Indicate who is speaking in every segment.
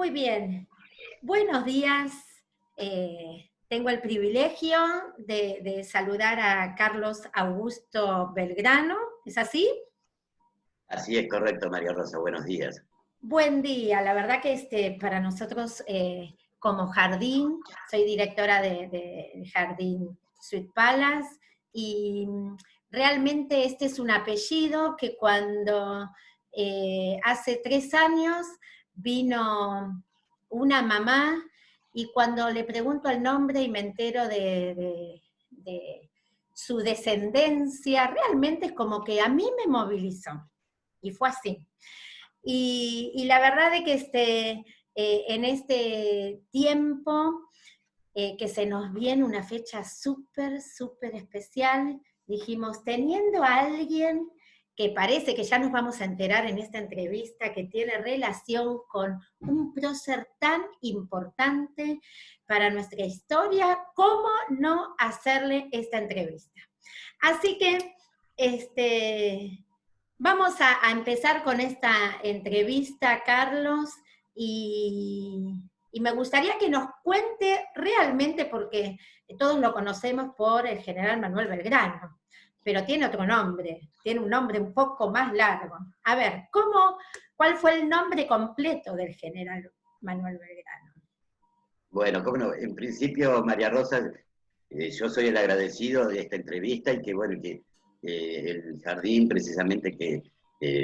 Speaker 1: Muy bien. Buenos días. Tengo el privilegio de saludar a Carlos Augusto Belgrano. ¿Es así?
Speaker 2: Así es, correcto, María Rosa. Buenos días.
Speaker 1: Buen día. La verdad que para nosotros, como jardín, soy directora de Jardín Sweet Palace, y realmente este es un apellido que cuando hace 3 años vino una mamá, y cuando le pregunto el nombre y me entero de su descendencia, realmente es como que a mí me movilizó. Y fue así. Y la verdad de que en este tiempo que se nos viene una fecha súper, súper especial, dijimos, teniendo a alguien que parece que ya nos vamos a enterar en esta entrevista, que tiene relación con un prócer tan importante para nuestra historia, ¿cómo no hacerle esta entrevista? Así que, vamos a empezar con esta entrevista, Carlos, y me gustaría que nos cuente realmente, porque todos lo conocemos por el general Manuel Belgrano, pero tiene otro nombre, tiene un nombre un poco más largo. A ver, ¿cuál fue el nombre completo del general Manuel Belgrano?
Speaker 2: Bueno, cómo no, en principio, María Rosa, yo soy el agradecido de esta entrevista y que, bueno, que el jardín precisamente que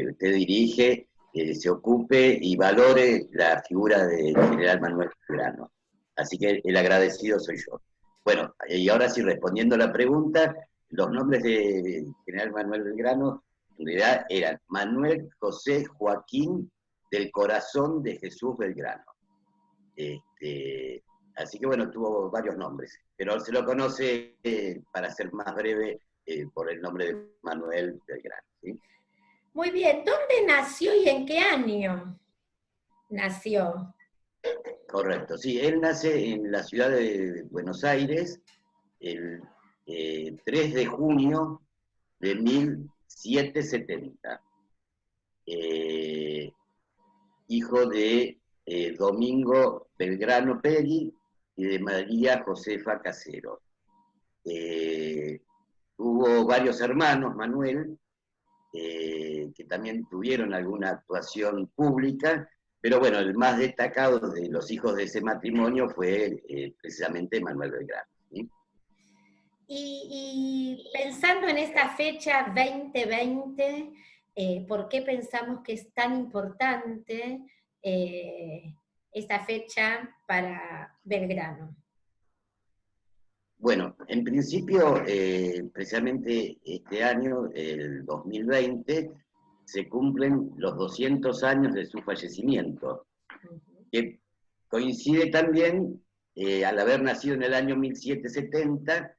Speaker 2: usted dirige se ocupe y valore la figura del general Manuel Belgrano. Así que el agradecido soy yo. Bueno, y ahora sí, respondiendo a la pregunta, los nombres de general Manuel Belgrano en realidad eran Manuel José Joaquín del Corazón de Jesús Belgrano. Así que bueno, tuvo varios nombres, pero se lo conoce, para ser más breve, por el nombre de Manuel Belgrano, ¿sí?
Speaker 1: Muy bien, ¿dónde nació y en qué año nació?
Speaker 2: Correcto, sí, él nace en la ciudad de Buenos Aires el 3 de junio de 1770, hijo de Domingo Belgrano Peri y de María Josefa Casero. Tuvo varios hermanos, Manuel, que también tuvieron alguna actuación pública, pero bueno, el más destacado de los hijos de ese matrimonio fue precisamente Manuel Belgrano, ¿sí?
Speaker 1: Y pensando en esta fecha 2020, ¿por qué pensamos que es tan importante esta fecha para Belgrano?
Speaker 2: Bueno, en principio, precisamente este año, el 2020, se cumplen los 200 años de su fallecimiento, que coincide también, al haber nacido en el año 1770,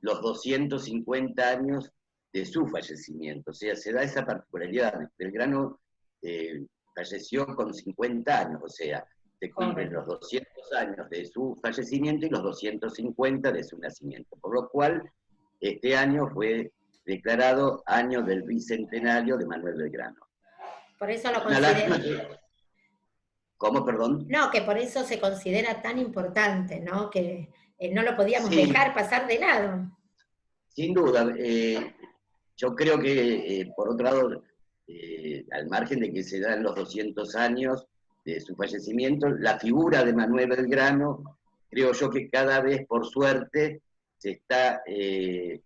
Speaker 2: los 250 años de su fallecimiento. O sea, se da esa particularidad. Belgrano falleció con 50 años, o sea, se cumplen los 200 años de su fallecimiento y los 250 de su nacimiento. Por lo cual, este año fue declarado año del bicentenario de Manuel Belgrano.
Speaker 1: Por eso lo
Speaker 2: Una lástima
Speaker 1: considero.
Speaker 2: que... ¿Cómo, perdón?
Speaker 1: No, que por eso se considera tan importante, ¿no? Que no lo podíamos
Speaker 2: Sí,
Speaker 1: dejar pasar de lado.
Speaker 2: sin duda. Yo creo que, por otro lado, al margen de que se dan los 200 años de su fallecimiento, la figura de Manuel Belgrano, creo yo que cada vez, por suerte, se está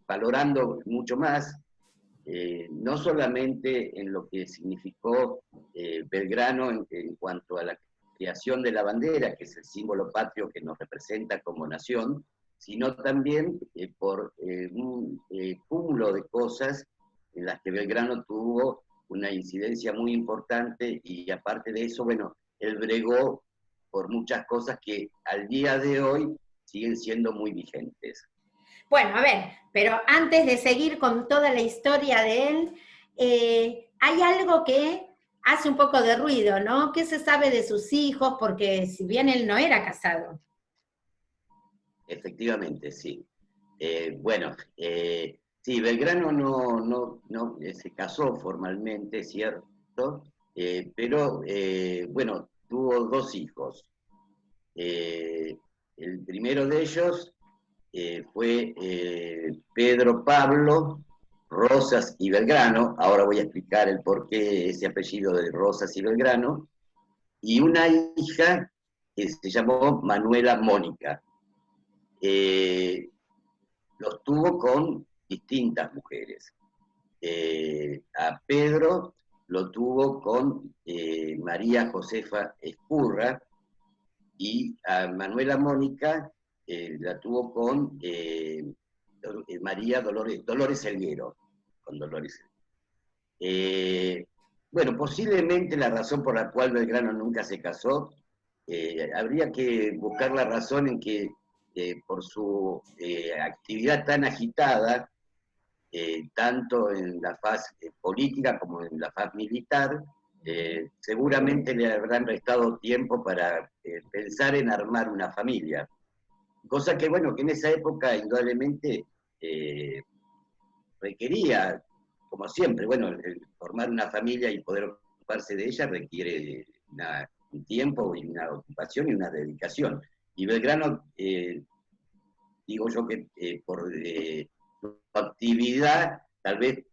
Speaker 2: valorando mucho más, no solamente en lo que significó Belgrano en cuanto a la creación de la bandera, que es el símbolo patrio que nos representa como nación, sino también por un cúmulo de cosas en las que Belgrano tuvo una incidencia muy importante, y aparte de eso, bueno, él bregó por muchas cosas que al día de hoy siguen siendo muy vigentes.
Speaker 1: Bueno, a ver, pero antes de seguir con toda la historia de él, hay algo que hace un poco de ruido, ¿no? ¿Qué se sabe de sus hijos? Porque si bien él no era casado.
Speaker 2: Efectivamente, sí. Bueno, sí, Belgrano no se casó formalmente, ¿cierto? Pero bueno, tuvo 2 hijos. El primero de ellos fue Pedro Pablo Rosas y Belgrano. Ahora voy a explicar el porqué ese apellido de Rosas y Belgrano. Y una hija que se llamó Manuela Mónica. Los tuvo con distintas mujeres. A Pedro lo tuvo con María Josefa Escurra, y a Manuela Mónica la tuvo con María Dolores Elguero, con Dolores. Bueno, posiblemente la razón por la cual Belgrano nunca se casó, habría que buscar la razón en que por su actividad tan agitada, tanto en la faz política como en la faz militar, seguramente le habrán restado tiempo para pensar en armar una familia. Cosa que, bueno, que en esa época indudablemente requería, como siempre, bueno, formar una familia y poder ocuparse de ella requiere un tiempo y una ocupación y una dedicación. Y Belgrano, digo yo que por su actividad tal vez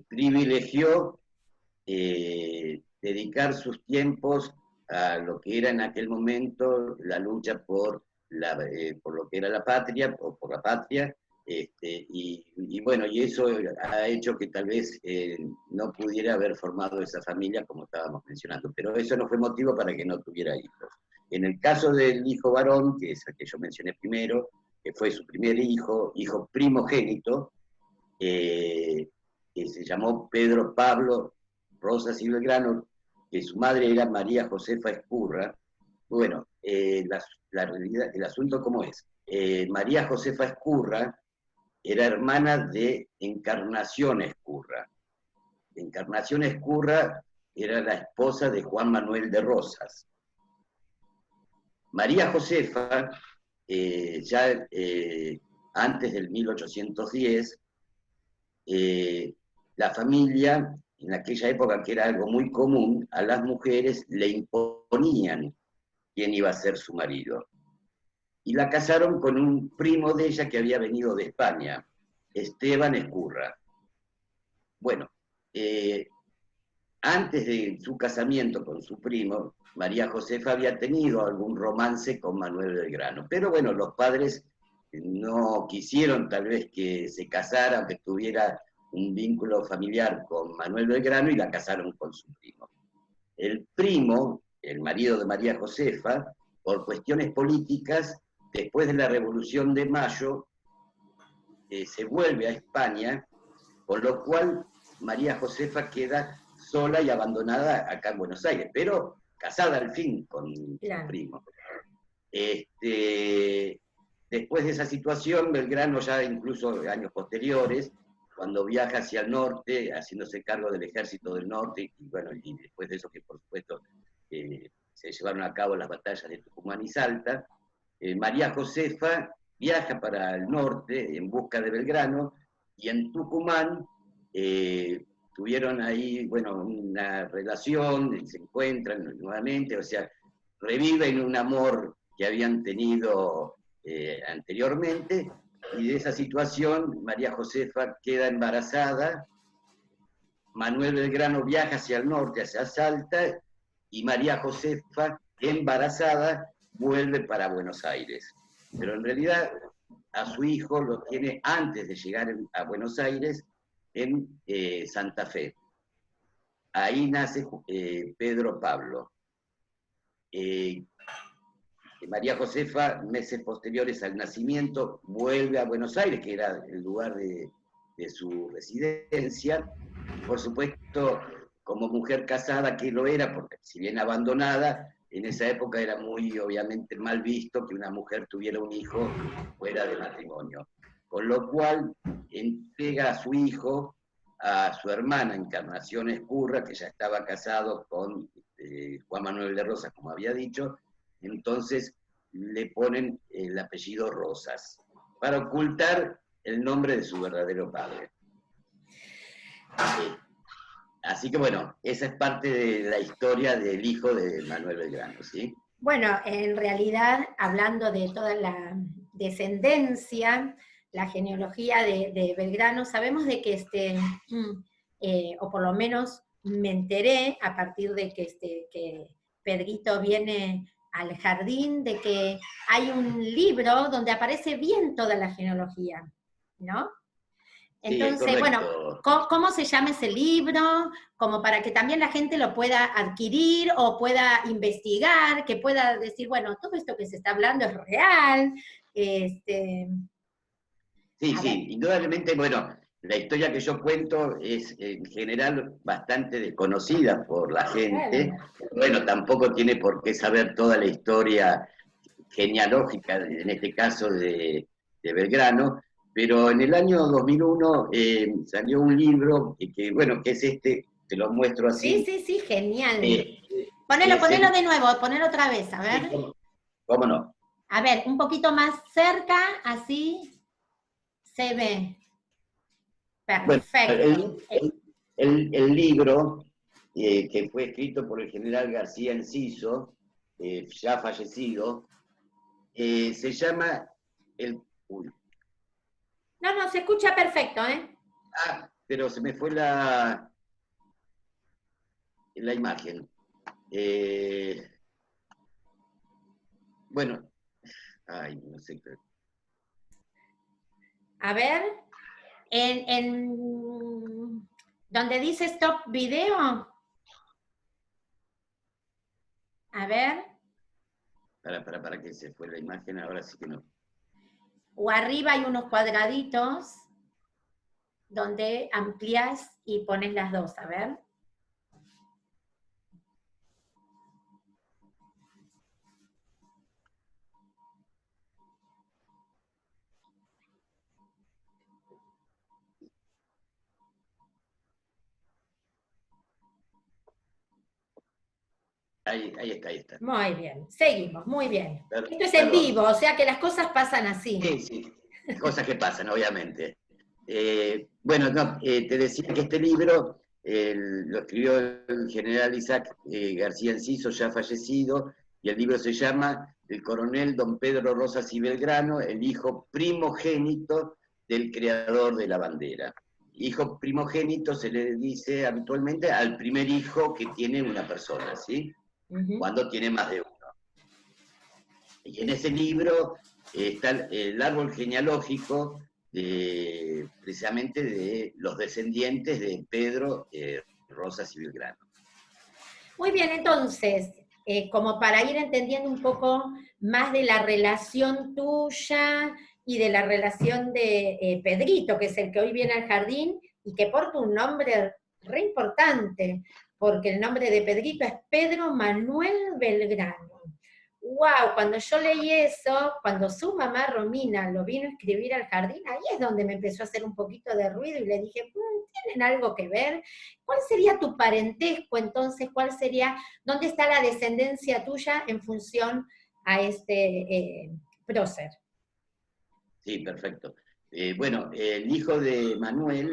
Speaker 2: privilegió dedicar sus tiempos a lo que era en aquel momento la lucha por lo que era la patria, o por la patria, y bueno, y eso ha hecho que tal vez no pudiera haber formado esa familia como estábamos mencionando, pero eso no fue motivo para que no tuviera hijos. En el caso del hijo varón, que es el que yo mencioné primero, que fue su primer hijo primogénito, que se llamó Pedro Pablo Rosas y Belgrano, que su madre era María Josefa Escurra. Bueno, la realidad, el asunto cómo es. María Josefa Escurra era hermana de Encarnación Escurra. Encarnación Escurra era la esposa de Juan Manuel de Rosas. María Josefa, ya antes del 1810, la familia, en aquella época que era algo muy común, a las mujeres le imponían quién iba a ser su marido. Y la casaron con un primo de ella que había venido de España, Esteban Escurra. Bueno, antes de su casamiento con su primo, María Josefa había tenido algún romance con Manuel Belgrano, pero bueno, los padres no quisieron tal vez que se casara, aunque tuviera un vínculo familiar con Manuel Belgrano, y la casaron con su primo. El primo, el marido de María Josefa, por cuestiones políticas, después de la Revolución de Mayo, se vuelve a España, con lo cual María Josefa queda sola y abandonada acá en Buenos Aires, pero casada al fin con su primo. Después de esa situación, Belgrano, ya incluso años posteriores, cuando viaja hacia el norte, haciéndose cargo del ejército del norte, y bueno, y después de eso que por supuesto se llevaron a cabo las batallas de Tucumán y Salta, María Josefa viaja para el norte en busca de Belgrano, y en Tucumán tuvieron ahí, bueno, una relación, se encuentran nuevamente, o sea, reviven un amor que habían tenido anteriormente, y de esa situación María Josefa queda embarazada, Manuel Belgrano viaja hacia el norte, hacia Salta, y María Josefa, embarazada, vuelve para Buenos Aires. Pero en realidad a su hijo lo tiene antes de llegar a Buenos Aires, en Santa Fe. Ahí nace Pedro Pablo. María Josefa, meses posteriores al nacimiento, vuelve a Buenos Aires, que era el lugar de su residencia. Por supuesto, como mujer casada, que lo era, porque si bien abandonada, en esa época era muy, obviamente, mal visto que una mujer tuviera un hijo fuera de matrimonio. Con lo cual, entrega a su hijo a su hermana Encarnación Escurra, que ya estaba casado con Juan Manuel de Rosas, como había dicho. Entonces le ponen el apellido Rosas, para ocultar el nombre de su verdadero padre. Así que bueno, esa es parte de la historia del hijo de Manuel Belgrano, ¿sí?
Speaker 1: Bueno, en realidad, hablando de toda la descendencia, la genealogía de Belgrano, sabemos de que o por lo menos me enteré a partir de que, que Pedrito viene al jardín, de que hay un libro donde aparece bien toda la genealogía, ¿no?
Speaker 2: Sí, es
Speaker 1: Entonces, bueno,
Speaker 2: correcto.
Speaker 1: ¿cómo se llama ese libro? Como para que también la gente lo pueda adquirir o pueda investigar, que pueda decir, bueno, todo esto que se está hablando es real. Este,
Speaker 2: Sí,
Speaker 1: a ver,
Speaker 2: sí, indudablemente, bueno, la historia que yo cuento es en general bastante desconocida por la gente.
Speaker 1: claro.
Speaker 2: Bueno, tampoco tiene por qué saber toda la historia genealógica, en este caso de Belgrano, pero en el año 2001 salió un libro bueno, que es este, te lo muestro
Speaker 1: Sí,
Speaker 2: así,
Speaker 1: sí, sí, genial.
Speaker 2: eh,
Speaker 1: Ponelo,
Speaker 2: es
Speaker 1: ponelo
Speaker 2: el,
Speaker 1: de nuevo, ponelo otra vez, a
Speaker 2: sí,
Speaker 1: ver.
Speaker 2: cómo no.
Speaker 1: A ver, un poquito más cerca, así se ve.
Speaker 2: Bueno,
Speaker 1: Perfecto.
Speaker 2: el libro, que fue escrito por el general García Enciso, ya fallecido, se llama el... uy,
Speaker 1: No, no, se escucha perfecto, ¿eh?
Speaker 2: pero se me fue la imagen. Eh, bueno, ay, no sé.
Speaker 1: A ver, en donde dice stop video, a ver,
Speaker 2: Para que se fue la imagen, ahora sí que no.
Speaker 1: o arriba hay unos cuadraditos donde amplias y pones las dos, a ver.
Speaker 2: Ahí está, ahí está.
Speaker 1: Muy bien, seguimos, muy bien. Esto es en
Speaker 2: Perdón.
Speaker 1: vivo, o sea que las cosas pasan así.
Speaker 2: Sí, sí, cosas que pasan, obviamente. Bueno, no, te decía que este libro lo escribió el general Isaac García Enciso, ya fallecido, y el libro se llama El coronel don Pedro Rosas y Belgrano, el hijo primogénito del creador de la bandera. Hijo primogénito se le dice habitualmente al primer hijo que tiene una persona, ¿sí?
Speaker 1: Ujú.
Speaker 2: Cuando tiene más de uno. Y en ese libro está el árbol genealógico precisamente de los descendientes de Pedro Rosas y Belgrano.
Speaker 1: Muy bien, entonces, como para ir entendiendo un poco más de la relación tuya y de la relación de Pedrito, que es el que hoy viene al jardín y que porta un nombre re importante, porque el nombre de Pedrito es Pedro Manuel Belgrano. Wow, cuando yo leí eso, cuando su mamá Romina lo vino a escribir al jardín, ahí es donde me empezó a hacer un poquito de ruido y le dije, ¿tienen algo que ver? ¿Cuál sería tu parentesco entonces? ¿Cuál sería, dónde está la descendencia tuya en función a este prócer?
Speaker 2: Sí, perfecto. Bueno, el hijo de Manuel,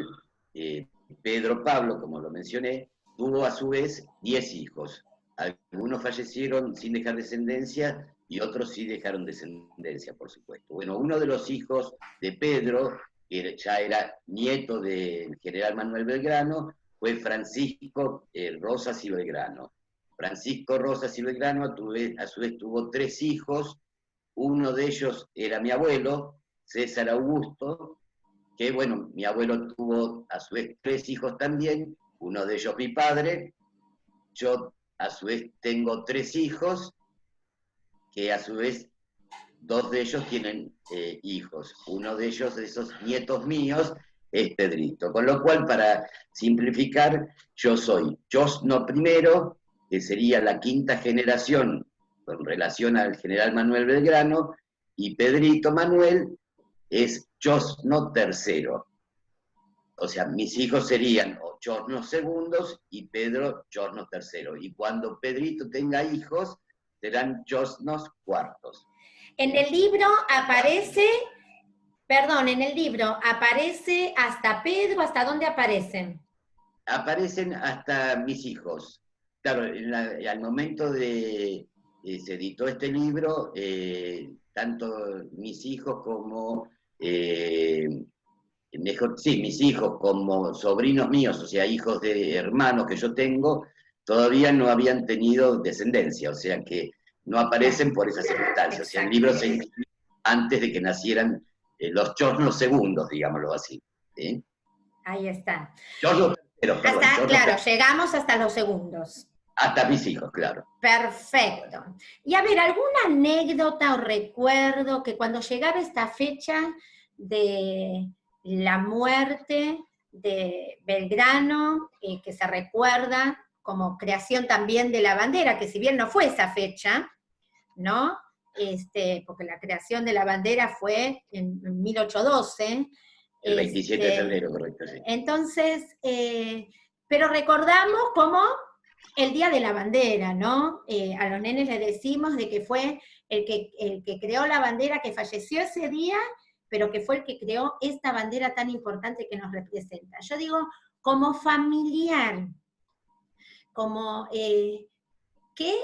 Speaker 2: eh, Pedro Pablo, como lo mencioné, tuvo a su vez 10 hijos. Algunos fallecieron sin dejar descendencia y otros sí dejaron descendencia, por supuesto. Bueno, uno de los hijos de Pedro, que ya era nieto del general Manuel Belgrano, fue Francisco Rosas y Belgrano. Francisco Rosas y Belgrano a su vez tuvo 3 hijos. Uno de ellos era mi abuelo, César Augusto, que bueno, mi abuelo tuvo a su vez 3 hijos también, uno de ellos mi padre. Yo a su vez tengo 3 hijos, que a su vez 2 de ellos tienen hijos. Uno de ellos, de esos nietos míos, es Pedrito. Con lo cual, para simplificar, yo soy Josno primero, que sería la quinta generación con relación al general Manuel Belgrano, y Pedrito Manuel es Josno tercero. O sea, mis hijos serían Josno segundos y Pedro Josno tercero. Y cuando Pedrito tenga hijos, serán Josnos cuartos.
Speaker 1: En el libro aparece, perdón, en el libro aparece hasta Pedro, ¿hasta dónde aparecen?
Speaker 2: aparecen hasta mis hijos. Claro, al momento de se editó este libro, tanto mis hijos como, mejor, sí, mis hijos como sobrinos míos, o sea, hijos de hermanos que yo tengo, todavía no habían tenido descendencia, o sea que no aparecen por esa circunstancia. O sea, el libro se escribió antes de que nacieran los chornos segundos, digámoslo así. ¿Sí?
Speaker 1: Ahí está.
Speaker 2: Chornos terceros, perdón.
Speaker 1: Hasta, claro, llegamos hasta los segundos.
Speaker 2: Hasta mis hijos, claro.
Speaker 1: Perfecto. Y a ver, ¿alguna anécdota o recuerdo que cuando llegaba esta fecha de la muerte de Belgrano, que se recuerda como creación también de la bandera, que si bien no fue esa fecha, ¿no? Porque la creación de la bandera fue en 1812.
Speaker 2: El 27 de febrero, correcto, sí.
Speaker 1: Entonces, pero recordamos como el Día de la Bandera, ¿no? A los nenes les decimos de que fue el que creó la bandera, que falleció ese día, pero que fue el que creó esta bandera tan importante que nos representa. Yo digo, como familiar, como que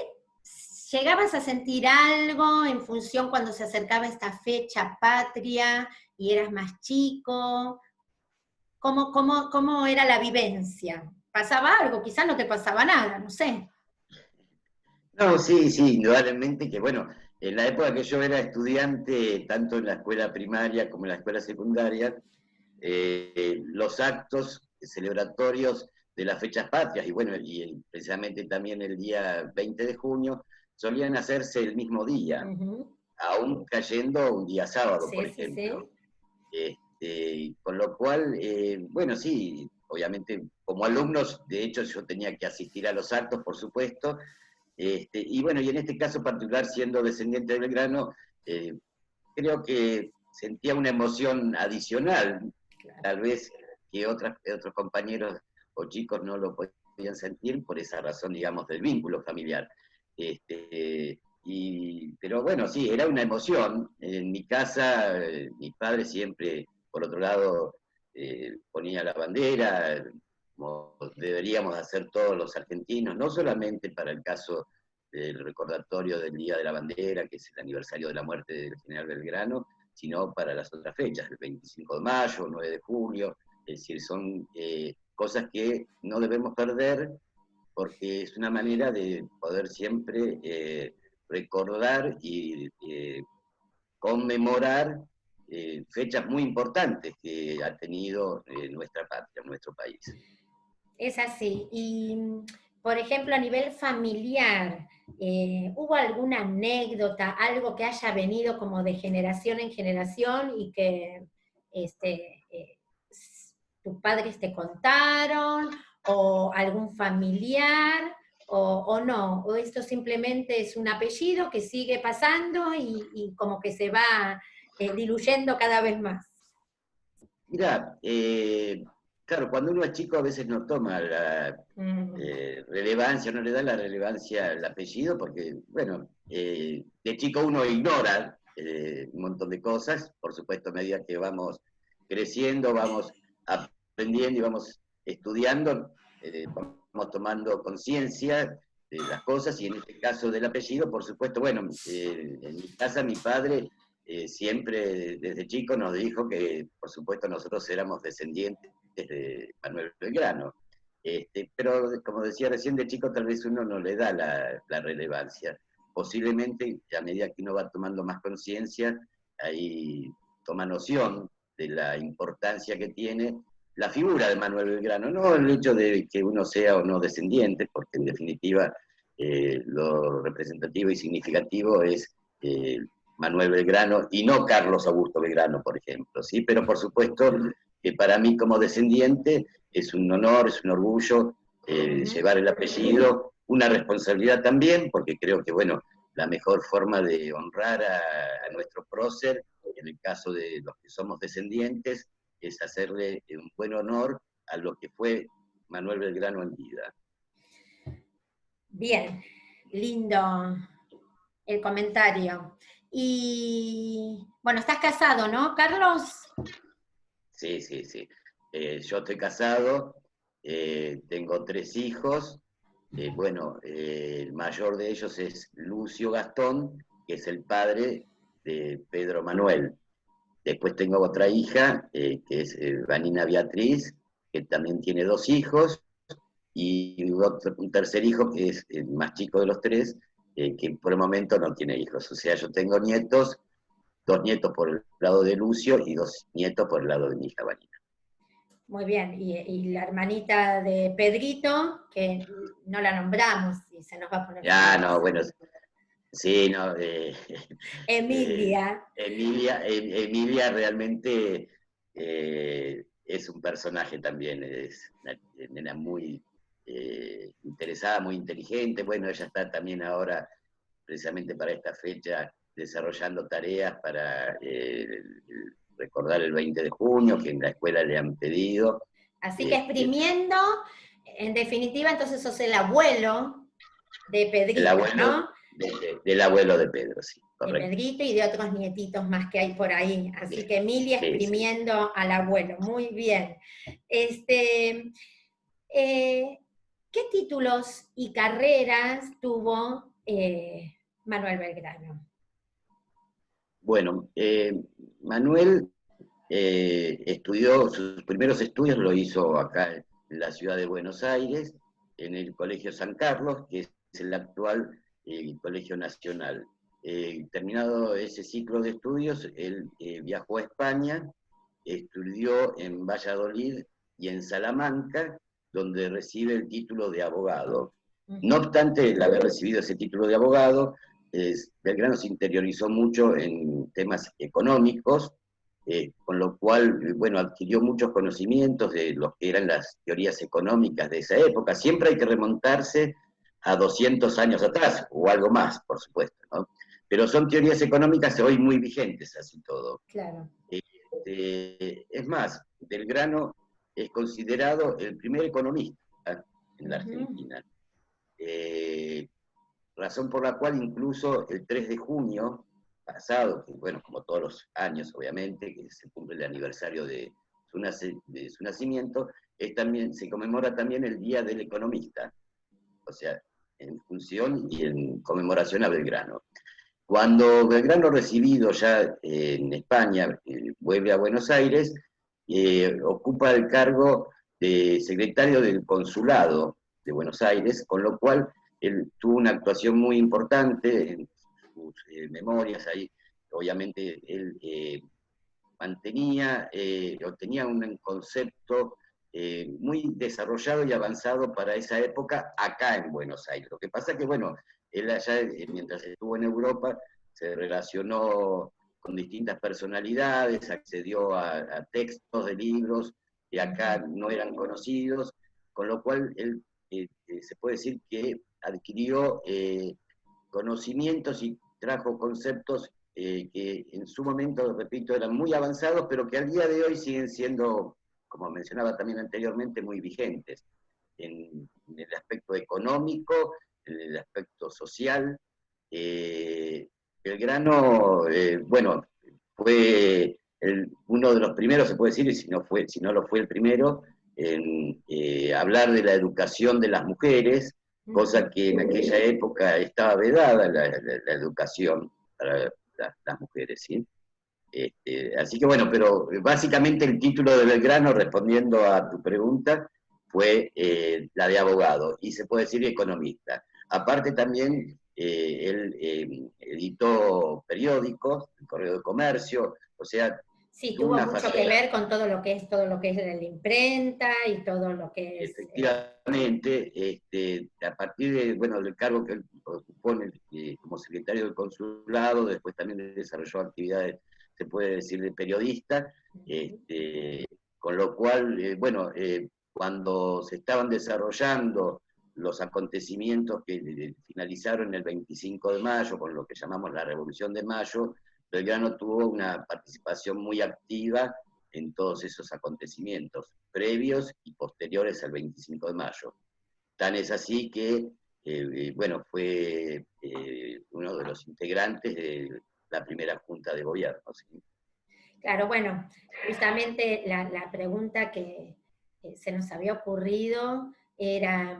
Speaker 1: llegabas a sentir algo en función cuando se acercaba esta fecha patria y eras más chico. ¿Cómo era la vivencia? ¿Pasaba algo? Quizás no te pasaba nada, no sé.
Speaker 2: No, sí, sí, indudablemente que, bueno, en la época que yo era estudiante, tanto en la escuela primaria como en la escuela secundaria, los actos celebratorios de las fechas patrias, y bueno, precisamente también el día 20 de junio, solían hacerse el mismo día, aún cayendo un día sábado,
Speaker 1: Sí,
Speaker 2: por
Speaker 1: sí,
Speaker 2: ejemplo.
Speaker 1: sí.
Speaker 2: Con lo cual, bueno, sí, obviamente como alumnos, de hecho yo tenía que asistir a los actos, por supuesto, y bueno, y en este caso particular, siendo descendiente de Belgrano, creo que sentía una emoción adicional, tal vez que otros compañeros o chicos no lo podían sentir por esa razón, digamos, del vínculo familiar. Pero bueno, sí, era una emoción. En mi casa, mi padre siempre, por otro lado, ponía la bandera, como deberíamos hacer todos los argentinos, no solamente para el caso del recordatorio del Día de la Bandera, que es el aniversario de la muerte del general Belgrano, sino para las otras fechas, el 25 de mayo, 9 de julio, es decir, son cosas que no debemos perder porque es una manera de poder siempre recordar y conmemorar fechas muy importantes que ha tenido nuestra patria, nuestro país.
Speaker 1: Es así. Y, por ejemplo, a nivel familiar, ¿hubo alguna anécdota, algo que haya venido como de generación en generación y que tus padres te contaron, o algún familiar, o no? ¿O esto simplemente es un apellido que sigue pasando y como que se va diluyendo cada vez más?
Speaker 2: Mira, claro, cuando uno es chico a veces no toma la relevancia, no le da la relevancia al apellido, porque, bueno, de chico uno ignora un montón de cosas, por supuesto, a medida que vamos creciendo, vamos aprendiendo y vamos estudiando, vamos tomando conciencia de las cosas, y en este caso del apellido, por supuesto, bueno, en mi casa mi padre siempre desde chico nos dijo que, por supuesto, nosotros éramos descendientes de Manuel Belgrano. Pero, como decía recién, de chico tal vez uno no le da la relevancia. Posiblemente, a medida que uno va tomando más conciencia, ahí toma noción de la importancia que tiene la figura de Manuel Belgrano, no el hecho de que uno sea o no descendiente, porque en definitiva lo representativo y significativo es Manuel Belgrano y no Carlos Augusto Belgrano, por ejemplo, ¿sí? Pero por supuesto que para mí como descendiente es un honor, es un orgullo llevar el apellido, una responsabilidad también, porque creo que, bueno, la mejor forma de honrar a nuestro prócer, en el caso de los que somos descendientes, es hacerle un buen honor a lo que fue Manuel Belgrano en vida.
Speaker 1: Bien, lindo el comentario. Y bueno, estás casado, ¿no, Carlos?
Speaker 2: Sí, sí, sí. Yo estoy casado, tengo 3 hijos. Bueno, el mayor de ellos es Lucio Gastón, que es el padre de Pedro Manuel. Después tengo otra hija, que es Vanina Beatriz, que también tiene 2 hijos, y un tercer hijo, que es el más chico de los 3, que por el momento no tiene hijos. O sea, yo tengo nietos, 2 nietos por el lado de Lucio y 2 nietos por el lado de mi hija Vanina.
Speaker 1: Muy bien, y la hermanita de Pedrito, que no la nombramos y se nos va a poner
Speaker 2: Ah, no,
Speaker 1: celosa.
Speaker 2: bueno, sí, no,
Speaker 1: Emilia.
Speaker 2: Emilia realmente es un personaje también, es una nena muy interesada, muy inteligente. Bueno, ella está también ahora, precisamente para esta fecha, desarrollando tareas para recordar el 20 de junio, que en la escuela le han pedido.
Speaker 1: Así que exprimiendo, en definitiva, entonces sos el abuelo de
Speaker 2: El
Speaker 1: Pedrito,
Speaker 2: abuelo
Speaker 1: ¿no?
Speaker 2: del abuelo de Pedro, sí,
Speaker 1: De
Speaker 2: correcto.
Speaker 1: Pedrito y de otros nietitos más que hay por ahí. Así que Emilia
Speaker 2: Sí, sí.
Speaker 1: exprimiendo al abuelo. Muy bien. ¿Qué títulos y carreras tuvo Manuel Belgrano?
Speaker 2: Bueno, Manuel estudió, sus primeros estudios lo hizo acá en la ciudad de Buenos Aires, en el Colegio San Carlos, que es el actual Colegio Nacional. Terminado ese ciclo de estudios, él viajó a España, estudió en Valladolid y en Salamanca, donde recibe el título de abogado. No obstante el haber recibido ese título de abogado, Belgrano se interiorizó mucho en temas económicos, con lo cual, bueno, adquirió muchos conocimientos de lo que eran las teorías económicas de esa época. Siempre hay que remontarse a 200 años atrás, o algo más, por supuesto, ¿no? Pero son teorías económicas hoy muy vigentes, así todo.
Speaker 1: Claro.
Speaker 2: Es más, Belgrano es considerado el primer economista en la Argentina. Razón por la cual incluso el 3 de junio pasado, que bueno, como todos los años obviamente, que se cumple el aniversario de su nacimiento, se conmemora también el Día del Economista, o sea, en función y en conmemoración a Belgrano. Cuando Belgrano, recibido ya en España, vuelve a Buenos Aires, ocupa el cargo de secretario del Consulado de Buenos Aires, con lo cual él tuvo una actuación muy importante en sus memorias. Ahí, obviamente, él o tenía un concepto muy desarrollado y avanzado para esa época acá en Buenos Aires. Lo que pasa es que, bueno, él allá, mientras estuvo en Europa, se relacionó con distintas personalidades, accedió a textos de libros que acá no eran conocidos, con lo cual él se puede decir que adquirió conocimientos y trajo conceptos que en su momento, repito, eran muy avanzados, pero que al día de hoy siguen siendo, como mencionaba también anteriormente, muy vigentes en el aspecto económico, en el aspecto social. Belgrano, bueno, fue uno de los primeros, se puede decir, y si no lo fue el primero, en hablar de la educación de las mujeres, cosa que en aquella época estaba vedada la educación para las mujeres, ¿sí? Así que bueno, pero básicamente el título de Belgrano, respondiendo a tu pregunta, fue la de abogado, y se puede decir economista. Aparte también, él editó periódicos, el Correo de Comercio, o sea,
Speaker 1: Sí,
Speaker 2: tuvo
Speaker 1: tuvo
Speaker 2: una
Speaker 1: mucho que
Speaker 2: faceta.
Speaker 1: ver con todo lo que es la imprenta y todo lo que es...
Speaker 2: Efectivamente, a partir de, bueno, del cargo que él ocupó como secretario del consulado, después también desarrolló actividades, se puede decir, de periodista, con lo cual, bueno, cuando se estaban desarrollando los acontecimientos que finalizaron el 25 de mayo, con lo que llamamos la Revolución de Mayo, Belgrano tuvo una participación muy activa en todos esos acontecimientos previos y posteriores al 25 de mayo. Tan es así que, bueno, fue uno de los integrantes de la primera Junta de Gobierno. ¿Sí?
Speaker 1: Claro, bueno, justamente la pregunta que se nos había ocurrido era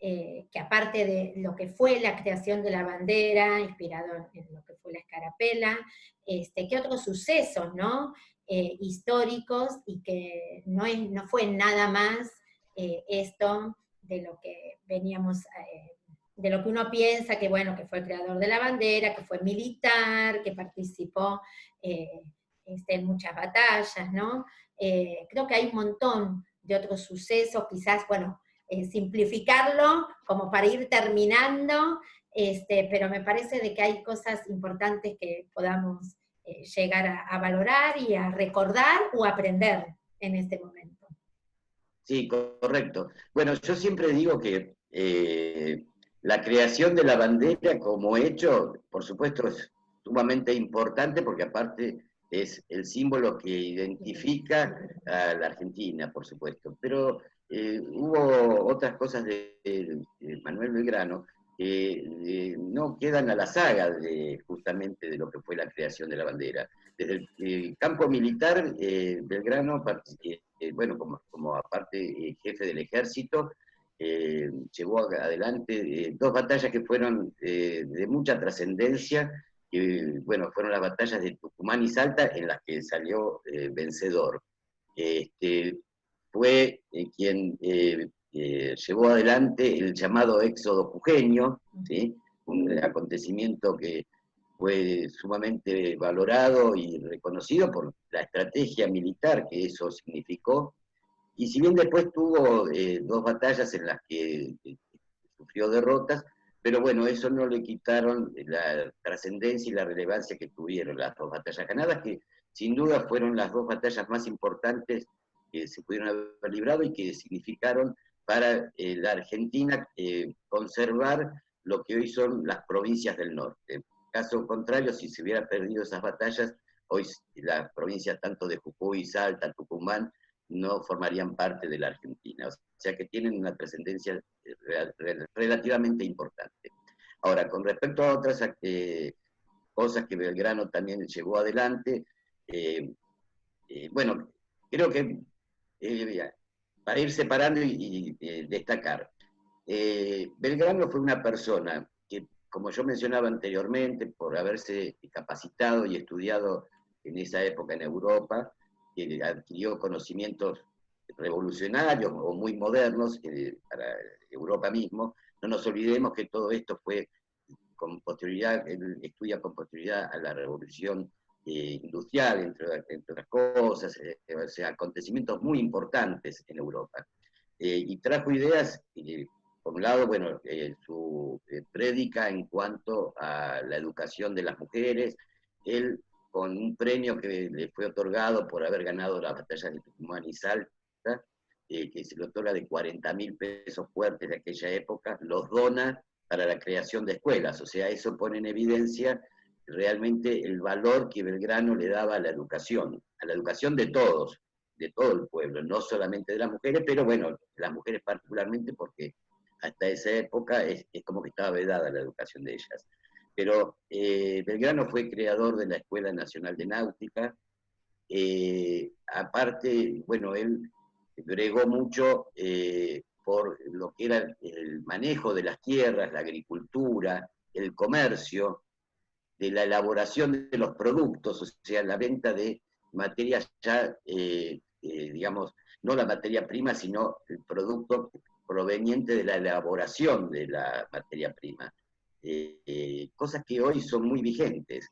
Speaker 1: que aparte de lo que fue la creación de la bandera, inspirado en lo que fue la escarapela, ¿qué otros sucesos, ¿no? Históricos, y que no fue nada más esto de lo que veníamos, de lo que uno piensa, que bueno, que fue el creador de la bandera, que fue militar, que participó en muchas batallas, ¿no? Creo que hay un montón de otros sucesos, quizás, bueno, simplificarlo como para ir terminando, pero me parece de que hay cosas importantes que podamos llegar a valorar y a recordar o aprender en este momento.
Speaker 2: Sí, correcto. Bueno, yo siempre digo que la creación de la bandera como hecho, por supuesto, es sumamente importante porque aparte es el símbolo que identifica a la Argentina, por supuesto. Pero hubo otras cosas de Manuel Belgrano que no quedan a la saga justamente de lo que fue la creación de la bandera. Desde el campo militar, Belgrano, bueno, como aparte jefe del ejército, llevó adelante dos batallas que fueron de mucha trascendencia, que bueno, fueron las batallas de Tucumán y Salta, en las que salió vencedor. Fue quien llevó adelante el llamado éxodo jujeño, ¿sí? Un acontecimiento que fue sumamente valorado y reconocido por la estrategia militar que eso significó, y si bien después tuvo dos batallas en las que sufrió derrotas, pero bueno, eso no le quitaron la trascendencia y la relevancia que tuvieron las dos batallas ganadas, que sin duda fueron las dos batallas más importantes que se pudieron haber librado y que significaron para la Argentina conservar lo que hoy son las provincias del norte. Caso contrario, si se hubieran perdido esas batallas, hoy las provincias tanto de Jujuy, Salta, Tucumán, no formarían parte de la Argentina. O sea que tienen una trascendencia relativamente importante. Ahora, con respecto a otras cosas que Belgrano también llevó adelante, bueno, creo que para ir separando y destacar, Belgrano fue una persona que, como yo mencionaba anteriormente, por haberse capacitado y estudiado en esa época en Europa, que adquirió conocimientos revolucionarios o muy modernos para Europa mismo. No nos olvidemos que todo esto fue con posterioridad, él estudia con posterioridad a la revolución industrial, entre otras cosas, o sea, acontecimientos muy importantes en Europa. Y trajo ideas, por un lado, bueno, su prédica en cuanto a la educación de las mujeres, él con un premio que le fue otorgado por haber ganado la batalla de Tucumán y Salta, que se le otorga de 40.000 pesos fuertes de aquella época, los dona para la creación de escuelas. O sea, eso pone en evidencia realmente el valor que Belgrano le daba a la educación de todos, de todo el pueblo, no solamente de las mujeres, pero bueno, las mujeres particularmente porque hasta esa época es como que estaba vedada la educación de ellas. Pero Belgrano fue creador de la Escuela Nacional de Náutica. Aparte, bueno, él bregó mucho por lo que era el manejo de las tierras, la agricultura, el comercio, de la elaboración de los productos, o sea, la venta de materias ya, digamos, no la materia prima, sino el producto proveniente de la elaboración de la materia prima. Cosas que hoy son muy vigentes.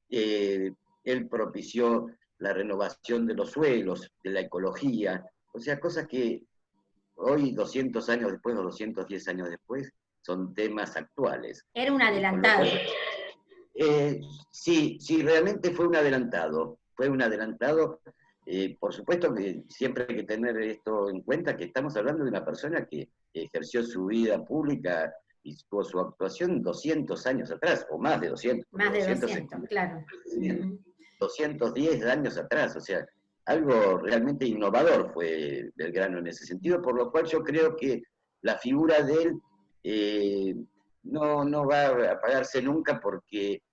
Speaker 2: Él propició la renovación de los suelos, de la ecología, o sea, cosas que hoy, 200 años después o 210 años después, son temas actuales.
Speaker 1: Era un adelantado.
Speaker 2: Sí, sí, realmente fue un adelantado. Fue un adelantado. Por supuesto que siempre hay que tener esto en cuenta, que estamos hablando de una persona que ejerció su vida pública y su actuación 200 años atrás, o más de 200.
Speaker 1: Más de 200, claro.
Speaker 2: 210 años atrás, o sea, algo realmente innovador fue Belgrano en ese sentido, por lo cual yo creo que la figura de él no va a apagarse nunca porque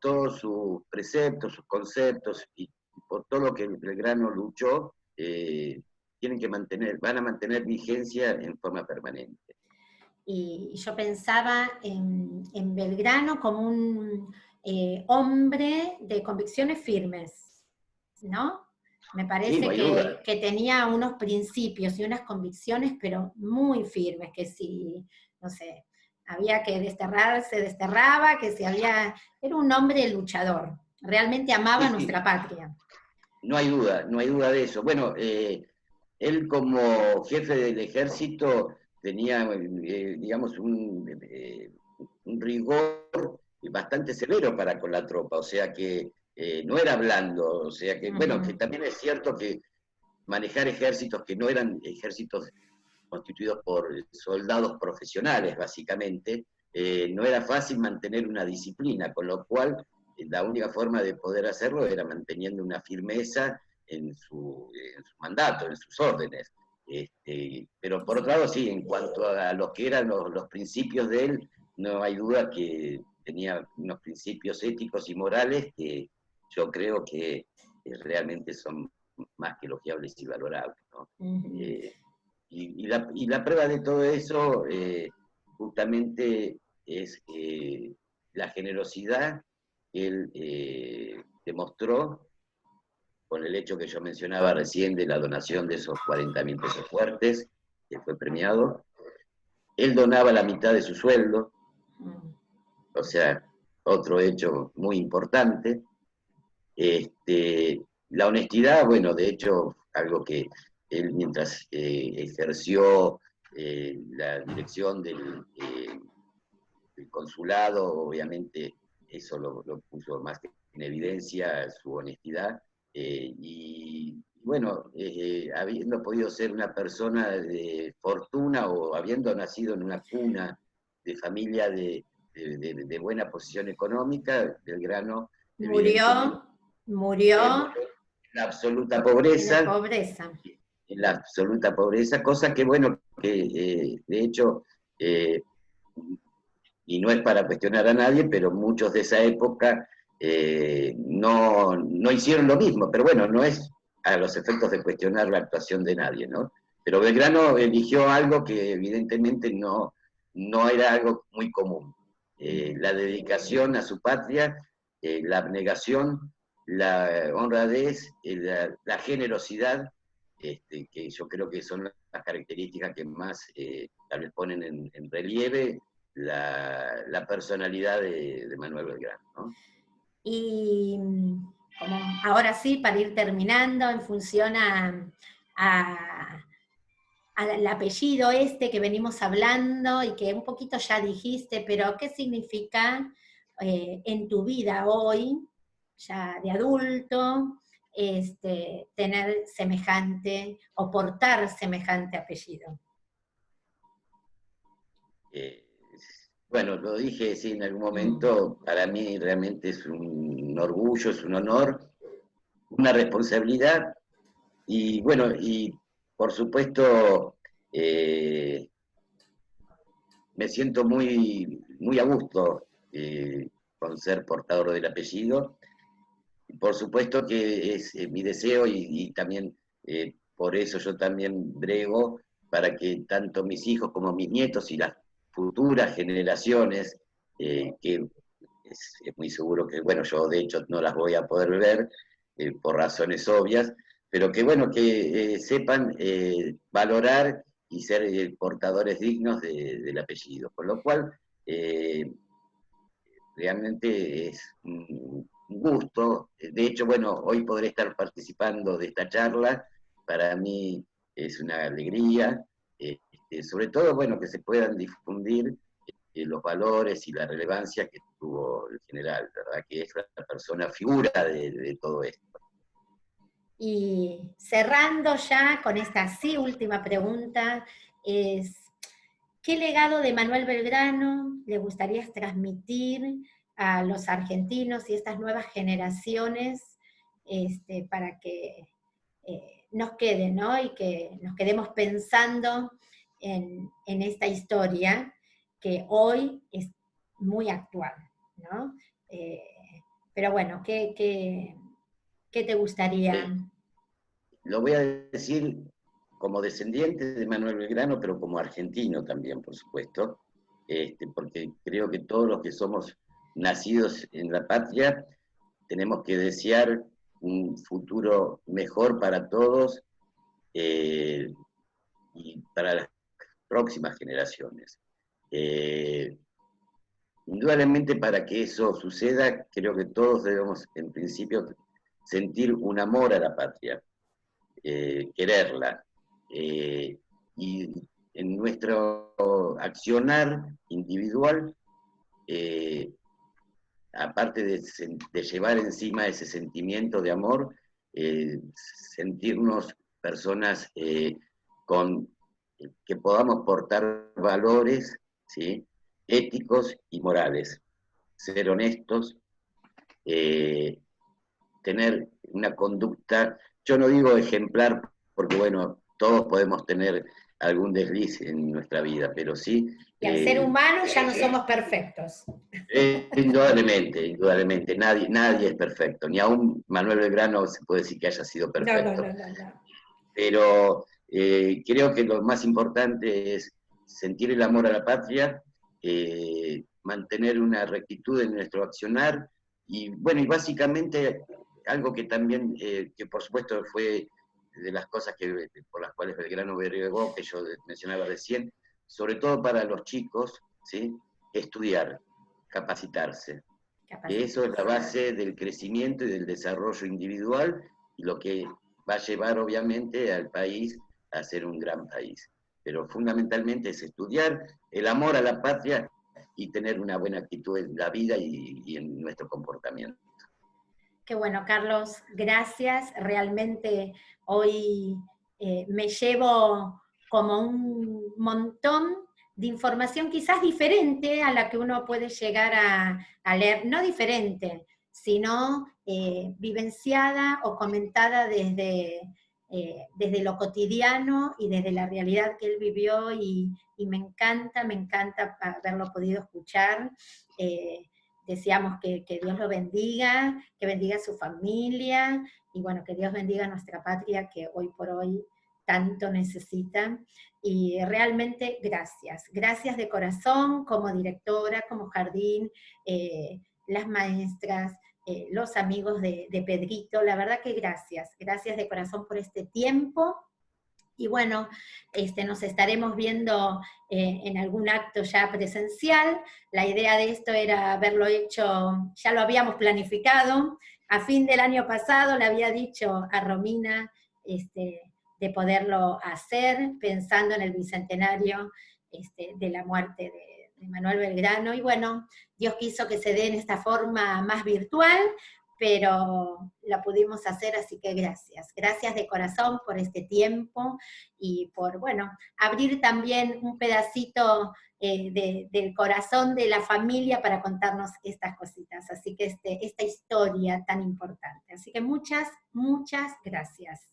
Speaker 2: todos sus preceptos, sus conceptos y por todo lo que Belgrano luchó, van a mantener vigencia en forma permanente.
Speaker 1: Y yo pensaba en Belgrano como un hombre de convicciones firmes, ¿no? Me
Speaker 2: Sí, no
Speaker 1: parece
Speaker 2: hay duda.
Speaker 1: que tenía unos principios y unas convicciones, pero muy firmes, que si, no sé, había que desterrar, se desterraba, que si había... Era un hombre luchador, realmente amaba
Speaker 2: Sí, sí,
Speaker 1: nuestra patria.
Speaker 2: no hay duda, no hay duda de eso. Bueno, él como jefe del ejército tenía, digamos, un rigor bastante severo para con la tropa, o sea que no era blando, o sea que, bueno, que
Speaker 1: Ujú.
Speaker 2: también es cierto que manejar ejércitos que no eran ejércitos constituidos por soldados profesionales, básicamente, no era fácil mantener una disciplina, con lo cual la única forma de poder hacerlo era manteniendo una firmeza en su mandato, en sus órdenes. Pero por otro lado, sí, en cuanto a lo que eran los principios de él, no hay duda que tenía unos principios éticos y morales que yo creo que realmente son más que elogiables y valorables, ¿no?
Speaker 1: Ujú.
Speaker 2: Eh, y la prueba de todo eso justamente es la generosidad que él demostró con el hecho que yo mencionaba recién de la donación de esos 40.000 pesos fuertes, que fue premiado. Él donaba la mitad de su sueldo,
Speaker 1: Mm.
Speaker 2: o sea, otro hecho muy importante. La honestidad, bueno, de hecho, algo que él mientras ejerció la dirección del consulado, obviamente eso lo puso más que en evidencia, su honestidad, y bueno, habiendo podido ser una persona de fortuna o habiendo nacido en una cuna de familia de buena posición económica, Belgrano evidentemente
Speaker 1: Murió, murió
Speaker 2: murió en la absoluta
Speaker 1: en la
Speaker 2: pobreza,
Speaker 1: pobreza.
Speaker 2: en la absoluta pobreza, cosa que bueno, que de hecho, eh, y no es para cuestionar a nadie, pero muchos de esa época no hicieron lo mismo, pero bueno, no es a los efectos de cuestionar la actuación de nadie, ¿no? Pero Belgrano eligió algo que evidentemente no era algo muy común. La dedicación a su patria, la abnegación, la honradez, la generosidad, que yo creo que son las características que más tal vez ponen en relieve la personalidad de Manuel Belgrano, ¿no?
Speaker 1: Y como ahora sí, para ir terminando, en función a- al apellido este que venimos hablando y que un poquito ya dijiste, pero ¿qué significa en tu vida hoy, ya de adulto, tener semejante o portar semejante apellido?
Speaker 2: Eh, bueno, lo dije sí en algún
Speaker 1: Mm.
Speaker 2: momento, para mí realmente es un orgullo, es un honor, una responsabilidad y bueno, y por supuesto eh, me siento muy a gusto con ser portador del apellido. Por supuesto que es mi deseo y también por eso yo también brego para que tanto mis hijos como mis nietos y las futuras generaciones, que es muy seguro que, bueno, yo de hecho no las voy a poder ver por razones obvias, pero que bueno, que sepan valorar y ser portadores dignos del apellido. Con lo cual, eh, realmente es un gusto. De hecho, bueno, hoy podré estar participando de esta charla. Para mí es una alegría. Sobre todo, bueno, que se puedan difundir los valores y la relevancia que tuvo el general, ¿verdad? Que es la persona figura de todo esto.
Speaker 1: Y cerrando ya con esta sí última pregunta, es ¿qué legado de Manuel Belgrano le gustaría transmitir a los argentinos y estas nuevas generaciones para que nos quede, ¿no? Y que nos quedemos pensando en esta historia que hoy es muy actual, ¿no? Eh, pero bueno, ¿qué te gustaría?
Speaker 2: Eh, lo voy a decir como descendiente de Manuel Belgrano, pero como argentino también, por supuesto, porque creo que todos los que somos nacidos en la patria tenemos que desear un futuro mejor para todos y para las próximas generaciones. Indudablemente para que eso suceda, creo que todos debemos en principio sentir un amor a la patria, quererla, y en nuestro accionar individual, aparte de llevar encima ese sentimiento de amor, sentirnos personas que podamos portar valores, ¿sí?, éticos y morales, ser honestos, tener una conducta, yo no digo ejemplar, porque bueno, todos podemos tener algún desliz en nuestra vida, pero sí...
Speaker 1: Y al ser humano ya no somos perfectos.
Speaker 2: Indudablemente, indudablemente, nadie es perfecto, ni aún Manuel Belgrano se puede decir que haya sido perfecto.
Speaker 1: No.
Speaker 2: Pero creo que lo más importante es sentir el amor a la patria, mantener una rectitud en nuestro accionar, y bueno, y básicamente algo que también, que por supuesto fue de las cosas por las cuales Belgrano bregó, que yo mencionaba recién, sobre todo para los chicos, ¿sí?, estudiar, capacitarse. Que eso es la base del crecimiento y del desarrollo individual, y lo que va a llevar obviamente al país a ser un gran país. Pero fundamentalmente es estudiar, el amor a la patria y tener una buena actitud en la vida y en nuestro comportamiento.
Speaker 1: Qué bueno, Carlos, gracias. Realmente hoy me llevo como un montón de información quizás diferente a la que uno puede llegar a leer, no diferente, sino vivenciada o comentada desde lo cotidiano y desde la realidad que él vivió, y me encanta haberlo podido escuchar. Deseamos que Dios lo bendiga, que bendiga a su familia, y bueno, que Dios bendiga a nuestra patria que hoy por hoy tanto necesita. Y realmente gracias de corazón, como directora, como jardín, las maestras, los amigos de Pedrito, la verdad que gracias de corazón por este tiempo. Y bueno, nos estaremos viendo en algún acto ya presencial. La idea de esto era haberlo hecho, ya lo habíamos planificado, a fin del año pasado le había dicho a Romina de poderlo hacer, pensando en el bicentenario de la muerte de Manuel Belgrano, y bueno, Dios quiso que se dé en esta forma más virtual, pero la pudimos hacer, así que gracias de corazón por este tiempo, y por, bueno, abrir también un pedacito del corazón de la familia para contarnos estas cositas, así que esta historia tan importante. Así que muchas gracias.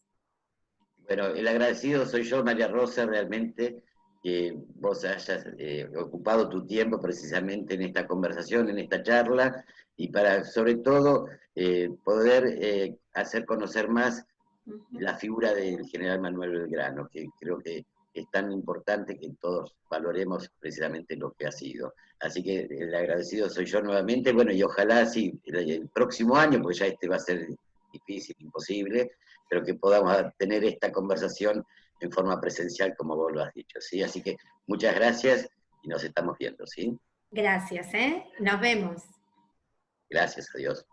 Speaker 2: Bueno, el agradecido soy yo, María Rosa, realmente, que vos hayas ocupado tu tiempo precisamente en esta conversación, en esta charla, y para, sobre todo, poder hacer conocer más la figura del general Manuel Belgrano, que creo que es tan importante que todos valoremos precisamente lo que ha sido. Así que el agradecido soy yo nuevamente, bueno, y ojalá sí, el próximo año, porque ya va a ser difícil, imposible, pero que podamos tener esta conversación en forma presencial, como vos lo has dicho, ¿sí? Así que muchas gracias y nos estamos viendo, ¿sí?
Speaker 1: Gracias, nos vemos.
Speaker 2: Gracias, adiós.